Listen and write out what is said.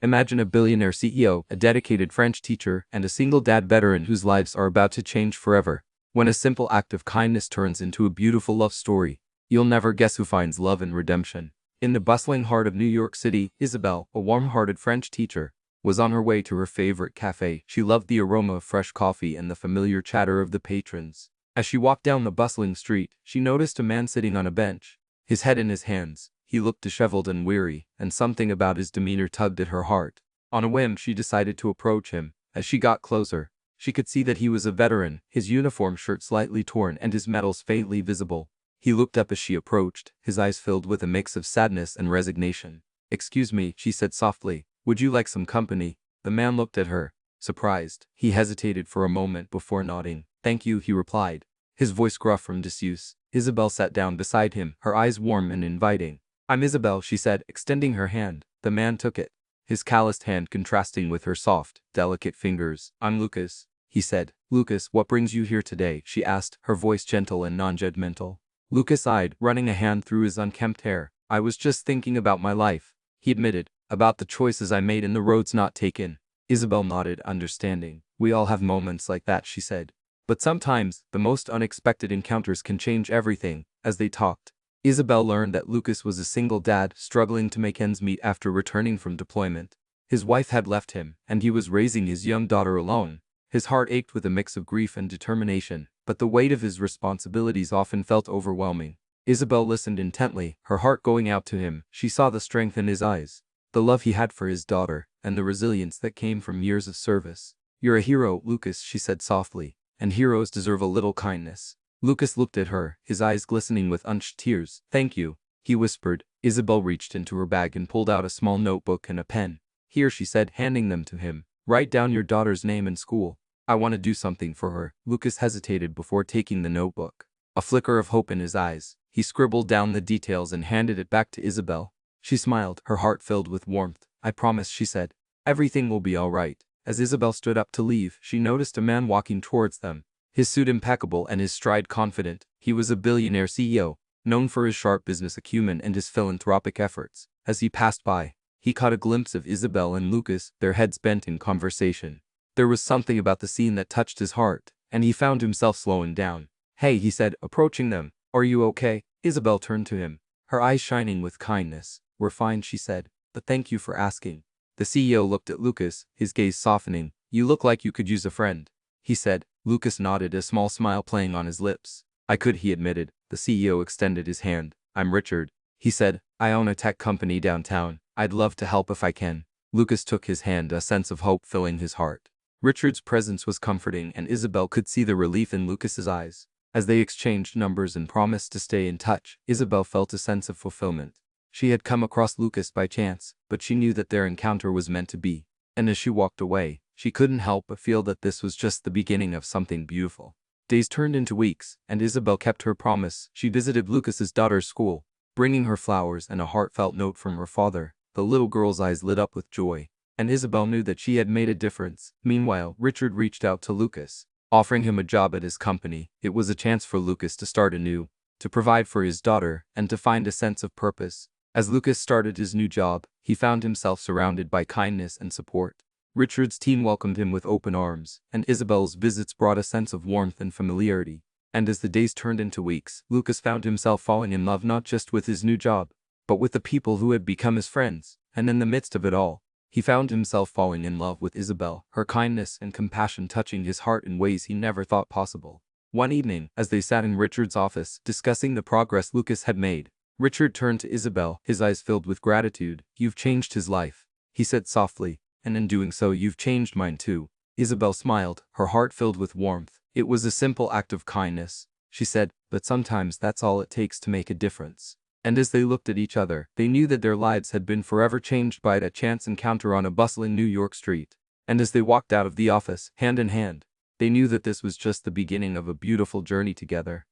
Imagine a billionaire CEO, a dedicated French teacher, and a single dad veteran whose lives are about to change forever. When a simple act of kindness turns into a beautiful love story, you'll never guess who finds love and redemption. In the bustling heart of New York City, Isabelle, a warm-hearted French teacher, was on her way to her favorite cafe. She loved the aroma of fresh coffee and the familiar chatter of the patrons. As she walked down the bustling street, she noticed a man sitting on a bench, his head in his hands. He looked disheveled and weary, and something about his demeanor tugged at her heart. On a whim, she decided to approach him. As she got closer, she could see that he was a veteran, his uniform shirt slightly torn and his medals faintly visible. He looked up as she approached, his eyes filled with a mix of sadness and resignation. "Excuse me," she said softly. "Would you like some company?" The man looked at her, surprised. He hesitated for a moment before nodding. "Thank you," he replied, his voice gruff from disuse. Isabelle sat down beside him, her eyes warm and inviting. "I'm Isabelle," she said, extending her hand. The man took it, his calloused hand contrasting with her soft, delicate fingers. "I'm Lucas," he said. "Lucas, what brings you here today?" she asked, her voice gentle and non-judgmental. Lucas sighed, running a hand through his unkempt hair. "I was just thinking about my life," he admitted, "about the choices I made and the roads not taken." Isabelle nodded, understanding. "We all have moments like that," she said. "But sometimes, the most unexpected encounters can change everything." As they talked, Isabelle learned that Lucas was a single dad struggling to make ends meet after returning from deployment. His wife had left him, and he was raising his young daughter alone. His heart ached with a mix of grief and determination, but the weight of his responsibilities often felt overwhelming. Isabelle listened intently, her heart going out to him. She saw the strength in his eyes, the love he had for his daughter, and the resilience that came from years of service. "You're a hero, Lucas," she said softly, "and heroes deserve a little kindness." Lucas looked at her, his eyes glistening with unshed tears. "Thank you," he whispered. Isabelle reached into her bag and pulled out a small notebook and a pen. "Here," she said, handing them to him. "Write down your daughter's name and school. I want to do something for her." Lucas hesitated before taking the notebook. A flicker of hope in his eyes, he scribbled down the details and handed it back to Isabelle. She smiled, her heart filled with warmth. "I promise," she said. "Everything will be all right." As Isabelle stood up to leave, she noticed a man walking towards them, his suit impeccable and his stride confident. He was a billionaire CEO, known for his sharp business acumen and his philanthropic efforts. As he passed by, he caught a glimpse of Isabelle and Lucas, their heads bent in conversation. There was something about the scene that touched his heart, and he found himself slowing down. "Hey," he said, approaching them. "Are you okay?" Isabelle turned to him, her eyes shining with kindness. "We're fine," she said, "but thank you for asking." The CEO looked at Lucas, his gaze softening. "You look like you could use a friend," he said. Lucas nodded, a small smile playing on his lips. "I could," he admitted. The CEO extended his hand. "I'm Richard," he said. "I own a tech company downtown. I'd love to help if I can." Lucas took his hand, a sense of hope filling his heart. Richard's presence was comforting, and Isabelle could see the relief in Lucas's eyes. As they exchanged numbers and promised to stay in touch, Isabelle felt a sense of fulfillment. She had come across Lucas by chance, but she knew that their encounter was meant to be. And as she walked away, she couldn't help but feel that this was just the beginning of something beautiful. Days turned into weeks, and Isabelle kept her promise. She visited Lucas's daughter's school, bringing her flowers and a heartfelt note from her father. The little girl's eyes lit up with joy, and Isabelle knew that she had made a difference. Meanwhile, Richard reached out to Lucas, offering him a job at his company. It was a chance for Lucas to start anew, to provide for his daughter, and to find a sense of purpose. As Lucas started his new job, he found himself surrounded by kindness and support. Richard's team welcomed him with open arms, and Isabelle's visits brought a sense of warmth and familiarity. And as the days turned into weeks, Lucas found himself falling in love not just with his new job, but with the people who had become his friends. And in the midst of it all, he found himself falling in love with Isabelle, her kindness and compassion touching his heart in ways he never thought possible. One evening, as they sat in Richard's office, discussing the progress Lucas had made, Richard turned to Isabelle, his eyes filled with gratitude. "You've changed his life," he said softly, "and in doing so you've changed mine too." Isabelle smiled, her heart filled with warmth. "It was a simple act of kindness," she said, "but sometimes that's all it takes to make a difference." And as they looked at each other, they knew that their lives had been forever changed by a chance encounter on a bustling New York street. And as they walked out of the office, hand in hand, they knew that this was just the beginning of a beautiful journey together.